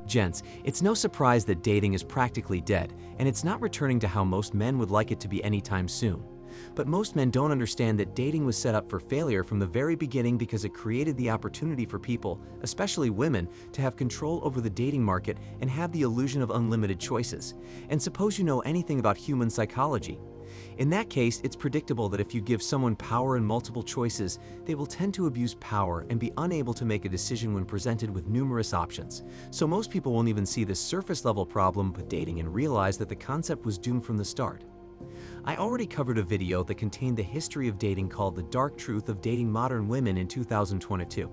Gents, it's no surprise that dating is practically dead, and it's not returning to how most men would like it to be anytime soon. But most men don't understand that dating was set up for failure from the very beginning because it created the opportunity for people, especially women, to have control over the dating market and have the illusion of unlimited choices. And suppose you know anything about human psychology. In that case, it's predictable that if you give someone power and multiple choices, they will tend to abuse power and be unable to make a decision when presented with numerous options. So most people won't even see this surface-level problem with dating and realize that the concept was doomed from the start. I already covered a video that contained the history of dating called The Dark Truth of Dating Modern Women in 2022.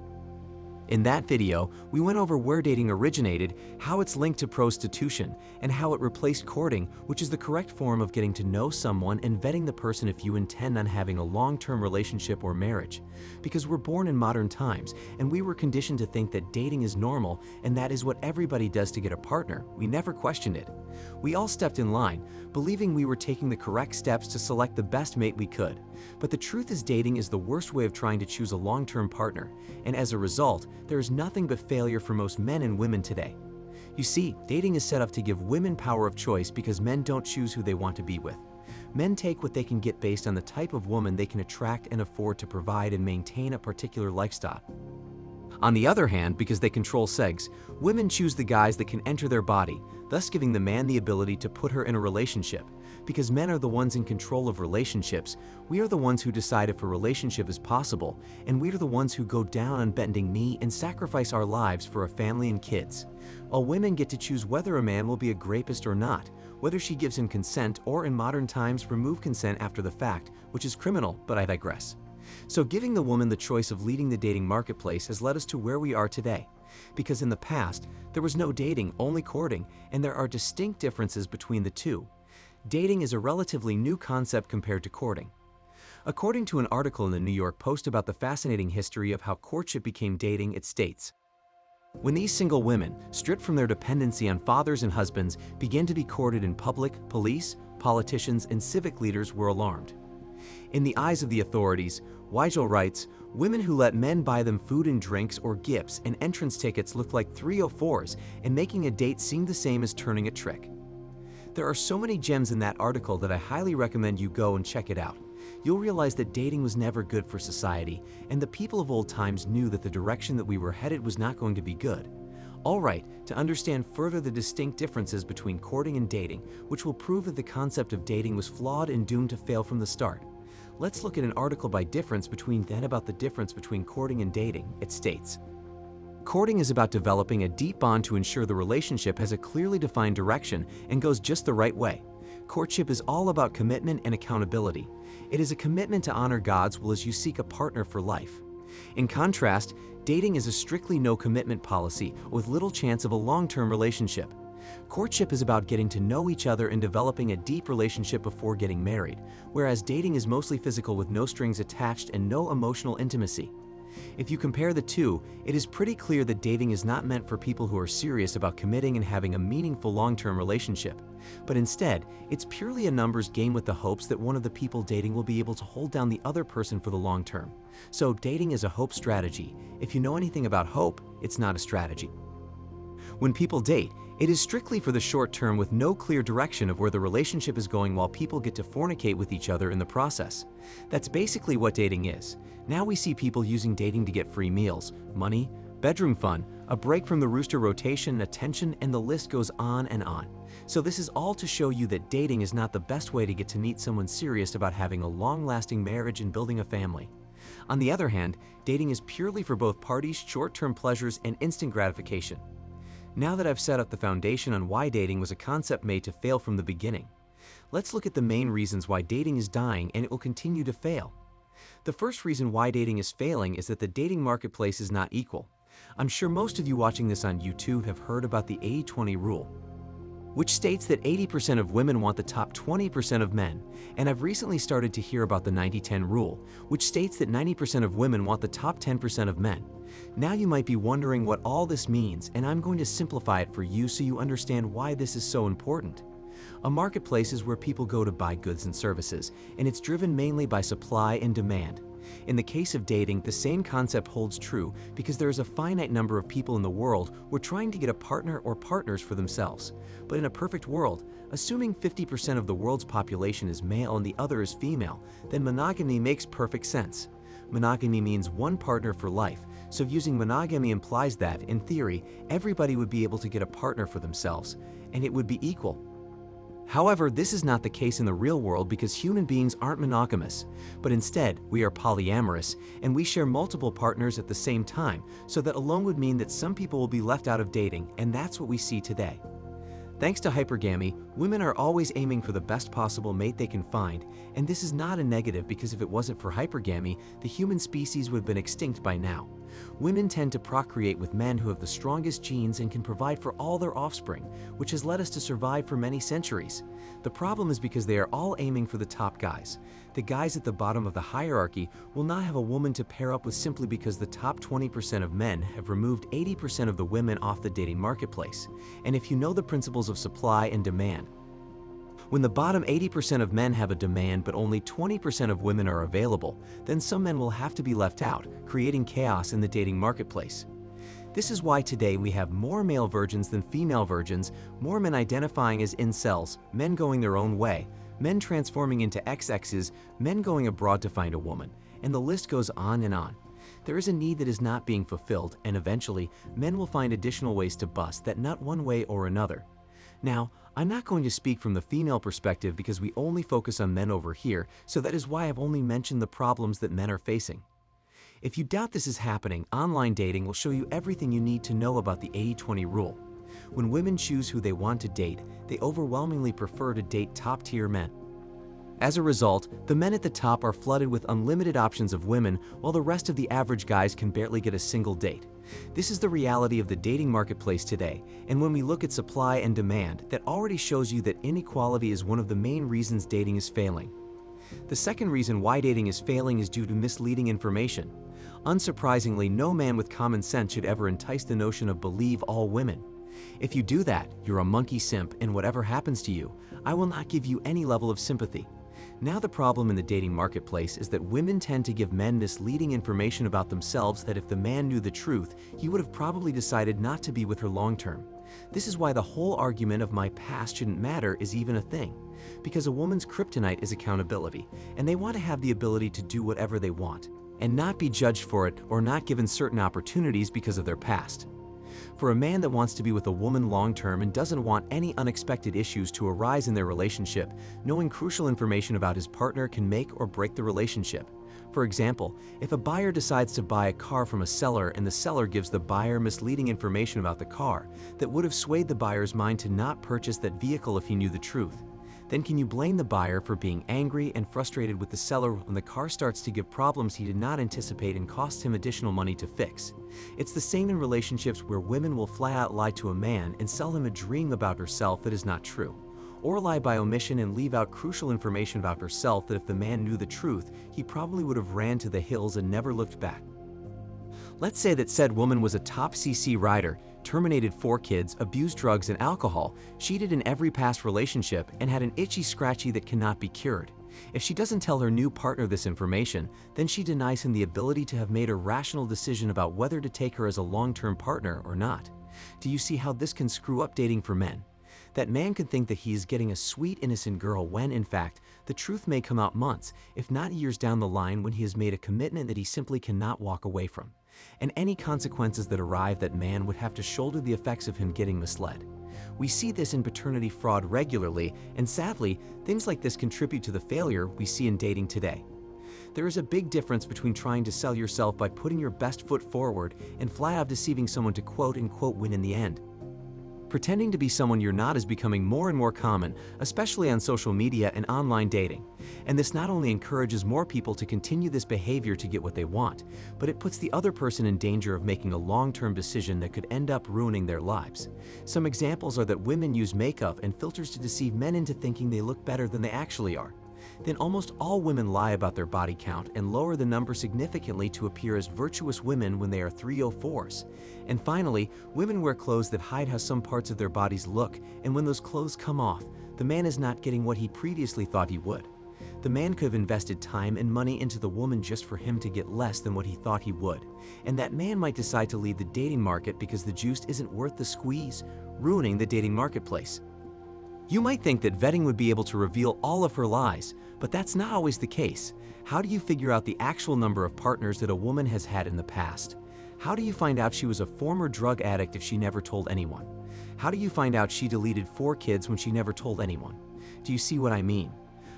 In that video, we went over where dating originated, how it's linked to prostitution, and how it replaced courting, which is the correct form of getting to know someone and vetting the person if you intend on having a long-term relationship or marriage. Because we're born in modern times, and we were conditioned to think that dating is normal, and that is what everybody does to get a partner. We never questioned it. We all stepped in line, believing we were taking the correct steps to select the best mate we could. But the truth is, dating is the worst way of trying to choose a long-term partner, and as a result, there is nothing but failure for most men and women today. You see, dating is set up to give women power of choice because men don't choose who they want to be with. Men take what they can get based on the type of woman they can attract and afford to provide and maintain a particular lifestyle. On the other hand, because they control sex, women choose the guys that can enter their body, thus giving the man the ability to put her in a relationship. Because men are the ones in control of relationships, we are the ones who decide if a relationship is possible, and we are the ones who go down on bending knee and sacrifice our lives for a family and kids. While women get to choose whether a man will be a rapist or not, whether she gives him consent or in modern times remove consent after the fact, which is criminal, but I digress. So giving the woman the choice of leading the dating marketplace has led us to where we are today. Because in the past, there was no dating, only courting, and there are distinct differences between the two. Dating is a relatively new concept compared to courting. According to an article in the New York Post about the fascinating history of how courtship became dating, it states, "When these single women, stripped from their dependency on fathers and husbands, began to be courted in public, police, politicians, and civic leaders were alarmed. In the eyes of the authorities," Weigel writes, "women who let men buy them food and drinks or gifts and entrance tickets looked like 304s, and making a date seemed the same as turning a trick." There are so many gems in that article that I highly recommend you go and check it out. You'll realize that dating was never good for society, and the people of old times knew that the direction that we were headed was not going to be good. Alright, to understand further the distinct differences between courting and dating, which will prove that the concept of dating was flawed and doomed to fail from the start, let's look at an article by difference between then about the difference between courting and dating. It states, "Courting is about developing a deep bond to ensure the relationship has a clearly defined direction and goes just the right way. Courtship is all about commitment and accountability. It is a commitment to honor God's will as you seek a partner for life. In contrast, dating is a strictly no-commitment policy with little chance of a long-term relationship. Courtship is about getting to know each other and developing a deep relationship before getting married, whereas dating is mostly physical with no strings attached and no emotional intimacy. If you compare the two, it is pretty clear that dating is not meant for people who are serious about committing and having a meaningful long-term relationship, but instead, it's purely a numbers game with the hopes that one of the people dating will be able to hold down the other person for the long term. So dating is a hope strategy. If you know anything about hope, it's not a strategy. When people date, it is strictly for the short term with no clear direction of where the relationship is going while people get to fornicate with each other in the process. That's basically what dating is. Now we see people using dating to get free meals, money, bedroom fun, a break from the rooster rotation, attention, and the list goes on and on. So this is all to show you that dating is not the best way to get to meet someone serious about having a long-lasting marriage and building a family. On the other hand, dating is purely for both parties, short-term pleasures, and instant gratification. Now that I've set up the foundation on why dating was a concept made to fail from the beginning, let's look at the main reasons why dating is dying and it will continue to fail. The first reason why dating is failing is that the dating marketplace is not equal. I'm sure most of you watching this on YouTube have heard about the 80-20 rule, which states that 80% of women want the top 20% of men, and I've recently started to hear about the 90-10 rule, which states that 90% of women want the top 10% of men. Now you might be wondering what all this means, and I'm going to simplify it for you so you understand why this is so important. A marketplace is where people go to buy goods and services, and it's driven mainly by supply and demand. In the case of dating, the same concept holds true because there is a finite number of people in the world who are trying to get a partner or partners for themselves. But in a perfect world, assuming 50% of the world's population is male and the other is female, then monogamy makes perfect sense. Monogamy means one partner for life, so using monogamy implies that, in theory, everybody would be able to get a partner for themselves, and it would be equal. However, this is not the case in the real world because human beings aren't monogamous, but instead, we are polyamorous, and we share multiple partners at the same time, so that alone would mean that some people will be left out of dating, and that's what we see today. Thanks to hypergamy, women are always aiming for the best possible mate they can find, and this is not a negative because if it wasn't for hypergamy, the human species would have been extinct by now. Women tend to procreate with men who have the strongest genes and can provide for all their offspring, which has led us to survive for many centuries. The problem is because they are all aiming for the top guys. The guys at the bottom of the hierarchy will not have a woman to pair up with simply because the top 20% of men have removed 80% of the women off the dating marketplace. And if you know the principles of supply and demand, when the bottom 80% of men have a demand but only 20% of women are available, then some men will have to be left out, creating chaos in the dating marketplace. This is why today we have more male virgins than female virgins, more men identifying as incels, men going their own way, men transforming into XXs, men going abroad to find a woman, and the list goes on and on. There is a need that is not being fulfilled, and eventually, men will find additional ways to bust that nut one way or another. Now, I'm not going to speak from the female perspective because we only focus on men over here, so that is why I've only mentioned the problems that men are facing. If you doubt this is happening, online dating will show you everything you need to know about the 80-20 rule. When women choose who they want to date, they overwhelmingly prefer to date top-tier men. As a result, the men at the top are flooded with unlimited options of women, while the rest of the average guys can barely get a single date. This is the reality of the dating marketplace today, and when we look at supply and demand, that already shows you that inequality is one of the main reasons dating is failing. The second reason why dating is failing is due to misleading information. Unsurprisingly, no man with common sense should ever entice the notion of believe all women. If you do that, you're a monkey simp, and whatever happens to you, I will not give you any level of sympathy. Now the problem in the dating marketplace is that women tend to give men misleading information about themselves that if the man knew the truth, he would have probably decided not to be with her long term. This is why the whole argument of my past shouldn't matter is even a thing. Because a woman's kryptonite is accountability, and they want to have the ability to do whatever they want, and not be judged for it or not given certain opportunities because of their past. For a man that wants to be with a woman long-term and doesn't want any unexpected issues to arise in their relationship, knowing crucial information about his partner can make or break the relationship. For example, if a buyer decides to buy a car from a seller and the seller gives the buyer misleading information about the car that would have swayed the buyer's mind to not purchase that vehicle if he knew the truth, then can you blame the buyer for being angry and frustrated with the seller when the car starts to give problems he did not anticipate and costs him additional money to fix? It's the same in relationships where women will flat out lie to a man and sell him a dream about herself that is not true, or lie by omission and leave out crucial information about herself that if the man knew the truth, he probably would have ran to the hills and never looked back. Let's say that said woman was a top CC rider, terminated 4 kids, abused drugs and alcohol, cheated in every past relationship, and had an itchy scratchy that cannot be cured. If she doesn't tell her new partner this information, then she denies him the ability to have made a rational decision about whether to take her as a long-term partner or not. Do you see how this can screw up dating for men? That man could think that he is getting a sweet, innocent girl when, in fact, the truth may come out months, if not years down the line when he has made a commitment that he simply cannot walk away from. And any consequences that arrive, that man would have to shoulder the effects of him getting misled. We see this in paternity fraud regularly, and sadly, things like this contribute to the failure we see in dating today. There is a big difference between trying to sell yourself by putting your best foot forward and flat out deceiving someone to quote-unquote win in the end. Pretending to be someone you're not is becoming more and more common, especially on social media and online dating. And this not only encourages more people to continue this behavior to get what they want, but it puts the other person in danger of making a long-term decision that could end up ruining their lives. Some examples are that women use makeup and filters to deceive men into thinking they look better than they actually are. Then almost all women lie about their body count and lower the number significantly to appear as virtuous women when they are 304s. And finally, women wear clothes that hide how some parts of their bodies look, and when those clothes come off, the man is not getting what he previously thought he would. The man could have invested time and money into the woman just for him to get less than what he thought he would. And that man might decide to leave the dating market because the juice isn't worth the squeeze, ruining the dating marketplace. You might think that vetting would be able to reveal all of her lies, but that's not always the case. How do you figure out the actual number of partners that a woman has had in the past? How do you find out she was a former drug addict if she never told anyone? How do you find out she deleted 4 kids when she never told anyone? Do you see what I mean?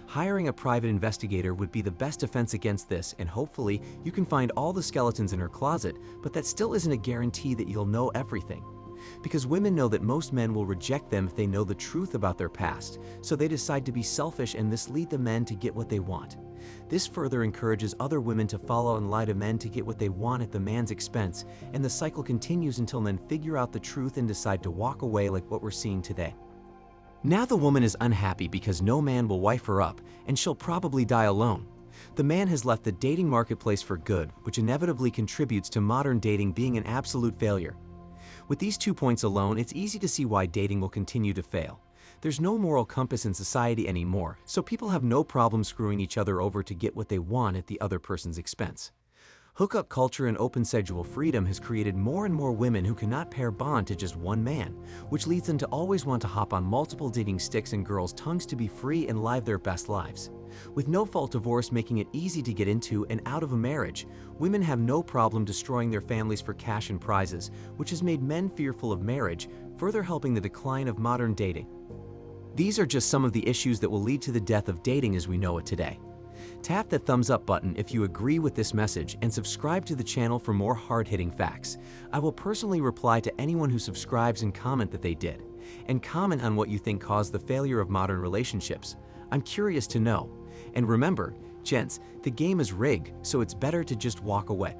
Hiring a private investigator would be the best defense against this, and hopefully you can find all the skeletons in her closet, but that still isn't a guarantee that you'll know everything. Because women know that most men will reject them if they know the truth about their past, so they decide to be selfish and mislead the men to get what they want. This further encourages other women to follow and lie to men to get what they want at the man's expense, and the cycle continues until men figure out the truth and decide to walk away, like what we're seeing today. Now the woman is unhappy because no man will wife her up, and she'll probably die alone. The man has left the dating marketplace for good, which inevitably contributes to modern dating being an absolute failure. With these 2 points alone, it's easy to see why dating will continue to fail. There's no moral compass in society anymore, so people have no problem screwing each other over to get what they want at the other person's expense. Hookup culture and open sexual freedom has created more and more women who cannot pair bond to just one man, which leads them to always want to hop on multiple dating sticks and girls' tongues to be free and live their best lives. With no-fault divorce making it easy to get into and out of a marriage, women have no problem destroying their families for cash and prizes, which has made men fearful of marriage, further helping the decline of modern dating. These are just some of the issues that will lead to the death of dating as we know it today. Tap that thumbs up button if you agree with this message and subscribe to the channel for more hard-hitting facts. I will personally reply to anyone who subscribes and comment that they did. And comment on what you think caused the failure of modern relationships. I'm curious to know. And remember, gents, the game is rigged, so it's better to just walk away.